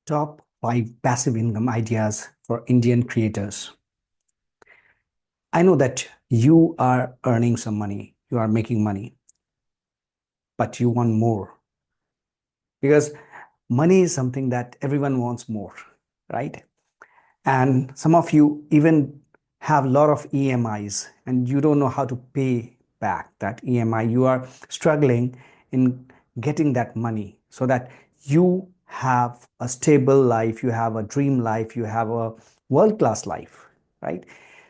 Top 5 passive income ideas for Indian creators. I know that you are earning some money, you are making money, but you want more because money is something that everyone wants more, right? And some of you even have a lot of EMIs and you don't know how to pay back that EMI. You are struggling in getting that money so that you have a stable life, you have a dream life, you have a world class life, right?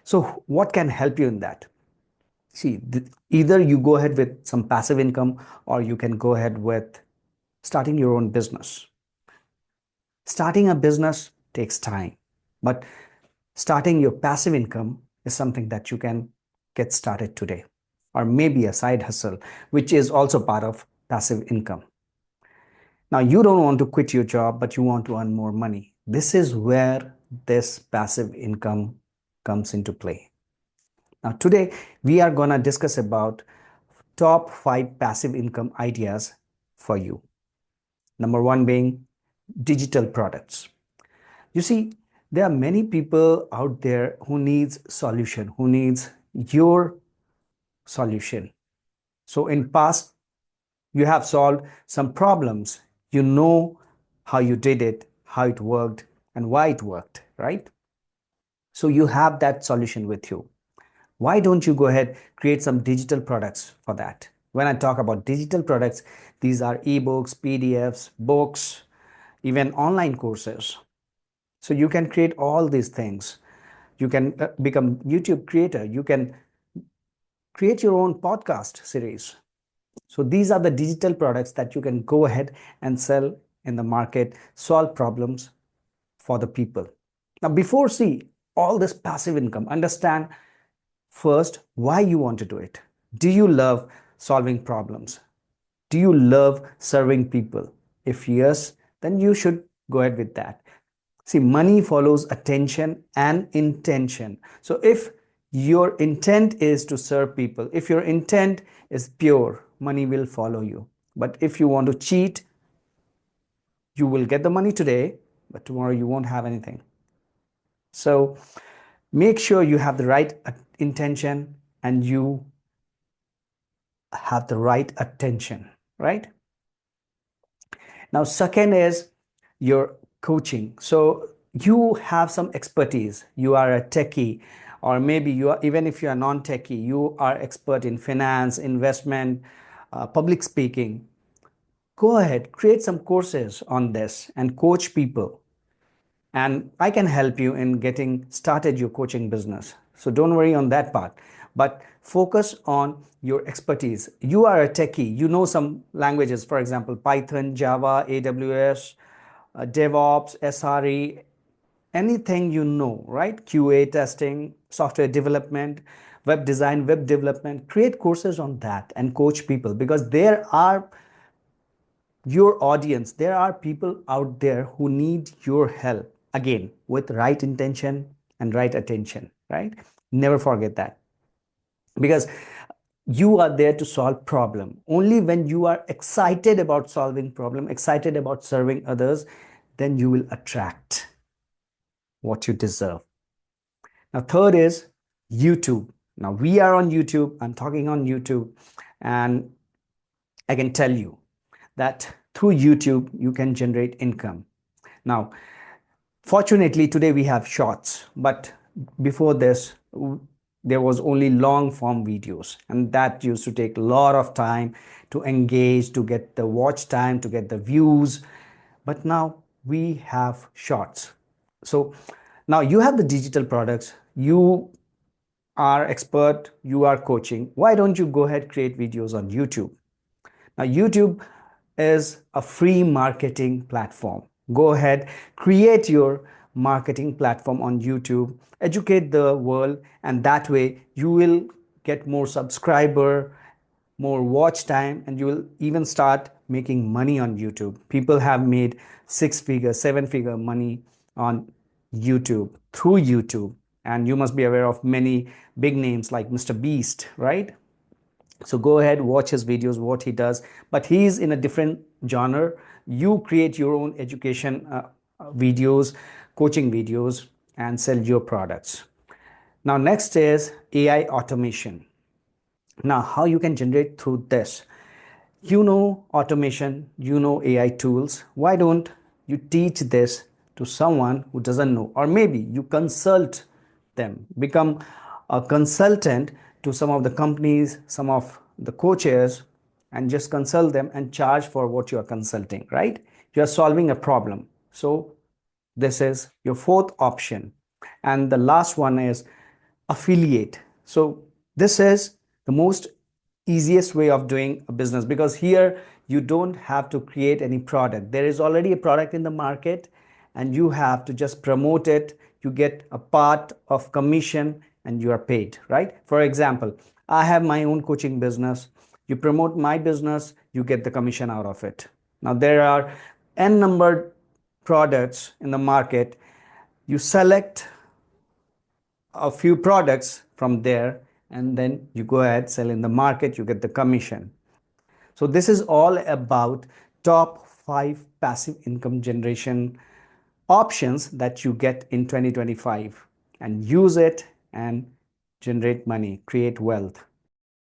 So, what can help you in that? See, either you go ahead with some passive income or you can go ahead with starting your own business. Starting a business takes time, but starting your passive income is something that you can get started today, or maybe a side hustle, which is also part of passive income. Now, you don't want to quit your job, but you want to earn more money. This is where this passive income comes into play. Now, today we are going to discuss about top 5 passive income ideas for you. Number 1 being digital products. You see, there are many people out there who needs solution, who needs your solution. So in past, you have solved some problems. You know how you did it, how it worked, and why it worked, right? So you have that solution with you. Why don't you go ahead, create some digital products for that? When I talk about digital products, these are ebooks, PDFs, books, even online courses. So you can create all these things. You can become YouTube creator. You can create your own podcast series. So these are the digital products that you can go ahead and sell in the market, solve problems for the people. Now, before see all this passive income, understand first why you want to do it. Do you love solving problems? Do you love serving people? If yes, then you should go ahead with that. See, money follows attention and intention. So if your intent is to serve people, if your intent is pure, money will follow you. But if you want to cheat, you will get the money today, but tomorrow you won't have anything. So make sure you have the right intention and you have the right attention, right? Now, second is your coaching. So you have some expertise. You are a techie, or maybe you are, even if you are non-techie, you are expert in finance, investment, public speaking. Go ahead, create some courses on this and coach people. And I can help you in getting started your coaching business. So don't worry on that part, but focus on your expertise. You are a techie, you know some languages, for example, Python, Java, AWS, DevOps, SRE, anything you know, right? QA testing, software development, web design, web development. Create courses on that and coach people because there are your audience. There are people out there who need your help, again, with right intention and right attention, right? Never forget that because you are there to solve problem. Only when you are excited about solving problem, excited about serving others, then you will attract what you deserve. Now, third is YouTube. Now, we are on YouTube. I'm talking on YouTube, and I can tell you that through YouTube, you can generate income. Now, fortunately, today we have shorts, but before this, there was only long form videos, and that used to take a lot of time to engage, to get the watch time, to get the views. But now we have shorts. So now you have the digital products, you are expert, you are coaching. Why don't you go ahead create videos on YouTube? Now, YouTube is a free marketing platform. Go ahead, create your marketing platform on YouTube, educate the world, and that way you will get more subscriber, more watch time, and you will even start making money on YouTube. People have made 6-figure, 7-figure money on YouTube through YouTube. And you must be aware of many big names like Mr. Beast, right? So go ahead, watch his videos, what he does, but he's in a different genre. You create your own education videos, coaching videos, and sell your products. Now, next is AI automation. Now, how you can generate through this? You know automation, you know AI tools. Why don't you teach this to someone who doesn't know? Or maybe you consult them, become a consultant to some of the companies, some of the coaches, and just consult them and charge for what you are consulting, right? You are solving a problem. So this is your fourth option. And the last one is affiliate. So this is the most easiest way of doing a business, because here you don't have to create any product. There is already a product in the market and you have to just promote it. You get a part of commission and you are paid, right? For example, I have my own coaching business. You promote my business, you get the commission out of it. Now there are n numbered products in the market. You select a few products from there and then you go ahead, sell in the market, you get the commission. So this is all about top 5 passive income generation options that you get in 2025, and use it and generate money, create wealth.